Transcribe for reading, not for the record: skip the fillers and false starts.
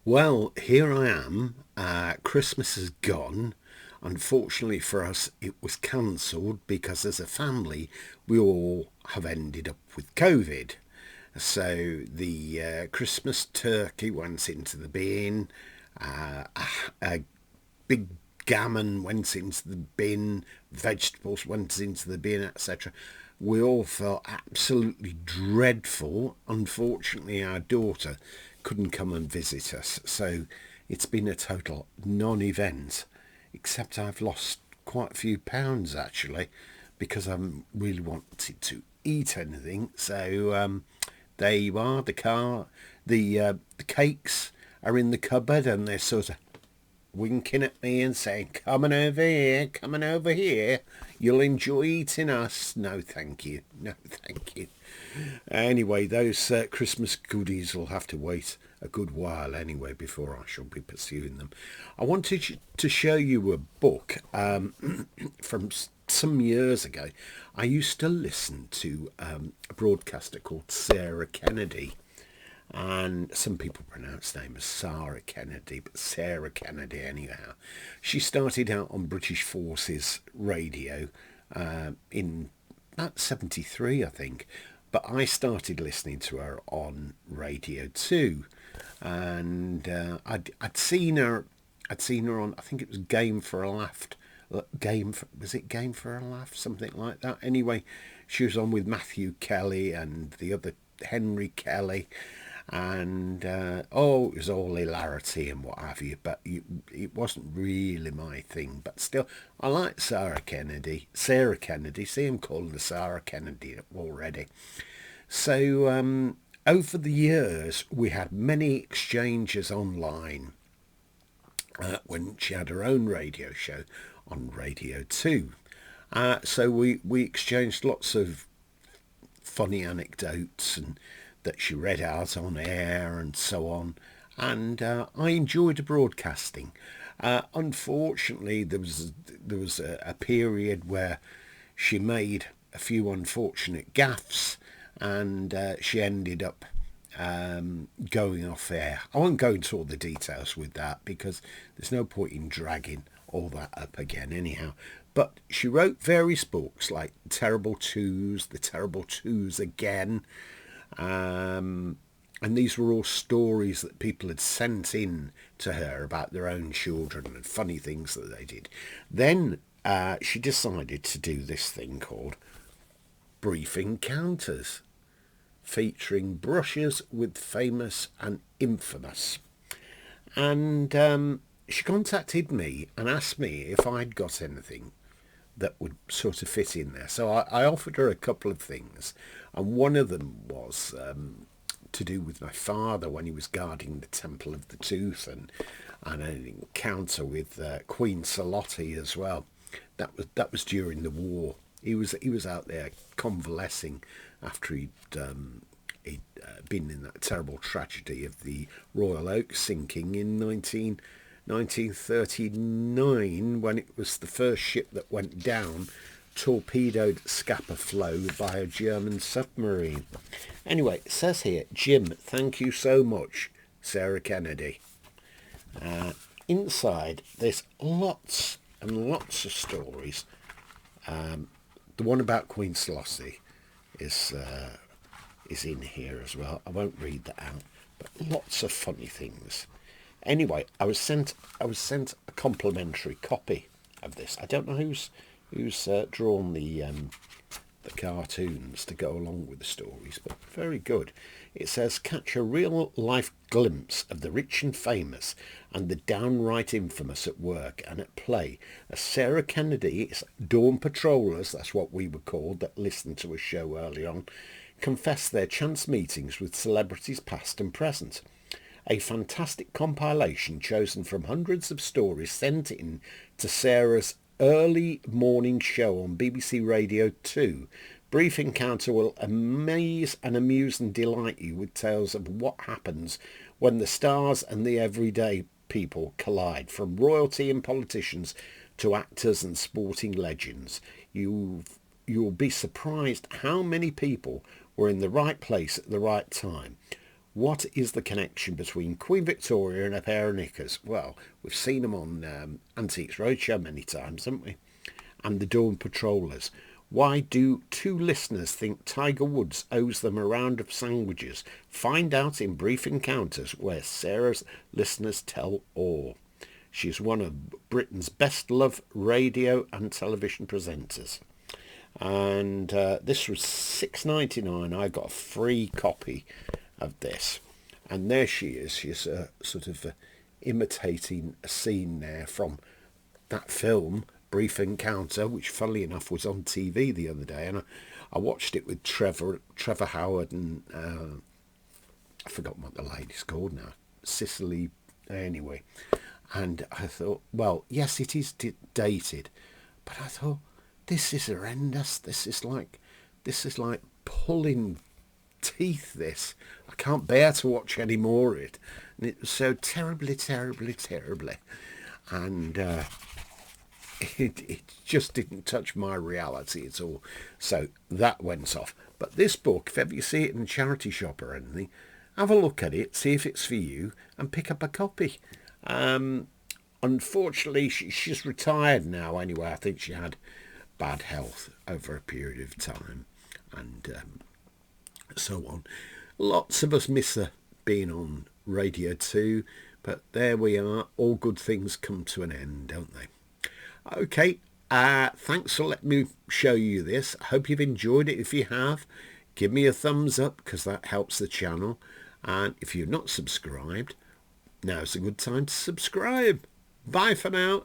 Well, here I am. Christmas is gone. Unfortunately for us, it was cancelled because as a family, we all have ended up with COVID. So the Christmas turkey went into the bin, a big gammon went into the bin, vegetables went into the bin, etc. We all felt absolutely dreadful. Unfortunately, our daughter couldn't come and visit us, so it's been a total non-event, except I've lost quite a few pounds actually because I haven't really wanted to eat anything. So there you are. The cakes are in the cupboard, and they're sort of winking at me and saying, "Come on over here, come on over here. You'll enjoy eating us." No, thank you. No, thank you. Anyway, those Christmas goodies will have to wait a good while anyway before I shall be pursuing them. I wanted to show you a book from some years ago. I used to listen to a broadcaster called Sarah Kennedy, and some people pronounce her name as Sarah Kennedy, but Sarah Kennedy anyhow. She started out on British Forces Radio in about 73, I think, but I started listening to her on Radio 2, and I'd seen her. I'd seen her on, I think it was Game for a Laugh. Was it Game for a Laugh? Something like that. Anyway, she was on with Matthew Kelly and the other Henry Kelly, and it was all hilarity and what have you, but it wasn't really my thing. But still, I like Sarah Kennedy. See, I'm calling her Sarah Kennedy already. So over the years, we had many exchanges online when she had her own radio show on Radio 2. So we exchanged lots of funny anecdotes and that she read out on air and so on. And I enjoyed broadcasting. Unfortunately, there was a period where she made a few unfortunate gaffes, and she ended up going off air. I won't go into all the details with that because there's no point in dragging all that up again anyhow. But she wrote various books like Terrible Twos, The Terrible Twos Again, and these were all stories that people had sent in to her about their own children and funny things that they did. Then she decided to do this thing called Brief Encounters, featuring brushes with famous and infamous. And she contacted me and asked me if I'd got anything that would sort of fit in there. So I offered her a couple of things, and one of them was to do with my father when he was guarding the Temple of the Tooth, and an encounter with Queen Salotte as well. That was during the war. He was out there convalescing after he'd been in that terrible tragedy of the Royal Oak sinking in 1939, when it was the first ship that went down, torpedoed Scapa Flow by a German submarine. Anyway, it says here, Jim, thank you so much, Sarah Kennedy. Inside, there's lots and lots of stories. The one about Queen Salotte is in here as well. I won't read that out, but lots of funny things. Anyway, I was sent a complimentary copy of this. I don't know who's drawn the cartoons to go along with the stories, but very good. It says, catch a real-life glimpse of the rich and famous and the downright infamous at work and at play as Sarah Kennedy's dawn patrollers, that's what we were called, that listened to a show early on, confess their chance meetings with celebrities past and present. A fantastic compilation chosen from hundreds of stories sent in to Sarah's early morning show on BBC Radio 2. Brief Encounter will amaze and amuse and delight you with tales of what happens when the stars and the everyday people collide, from royalty and politicians to actors and sporting legends. You'll be surprised how many people were in the right place at the right time. What is the connection between Queen Victoria and a pair of knickers? Well, we've seen them on Antiques Roadshow many times, haven't we? And the Dawn Patrollers. Why do two listeners think Tiger Woods owes them a round of sandwiches? Find out in Brief Encounters, where Sarah's listeners tell all. She's one of Britain's best-loved radio and television presenters. And this was $6.99. I got a free copy of this. And there she is. She's sort of imitating a scene there from that film, Brief Encounter, which funnily enough was on TV the other day. And I watched it with Trevor Howard and I forgot what the lady's called now. Cicely, anyway. And I thought, well, yes, it is dated. But I thought, this is horrendous. This is like pulling teeth. This I can't bear to watch any more of it, and it was so terribly, and it just didn't touch my reality at all. So that went off. But this book, if ever you see it in a charity shop or anything, have a look at it, see if it's for you, and pick up a copy. Unfortunately, she's retired now. Anyway, I think she had bad health over a period of time, and so on. Lots of us miss her being on Radio 2, but there we are. All good things come to an end, don't they? Okay, thanks for letting me show you this. I hope you've enjoyed it. If you have, give me a thumbs up, because that helps the channel. And if you're not subscribed, now's a good time to subscribe. Bye for now.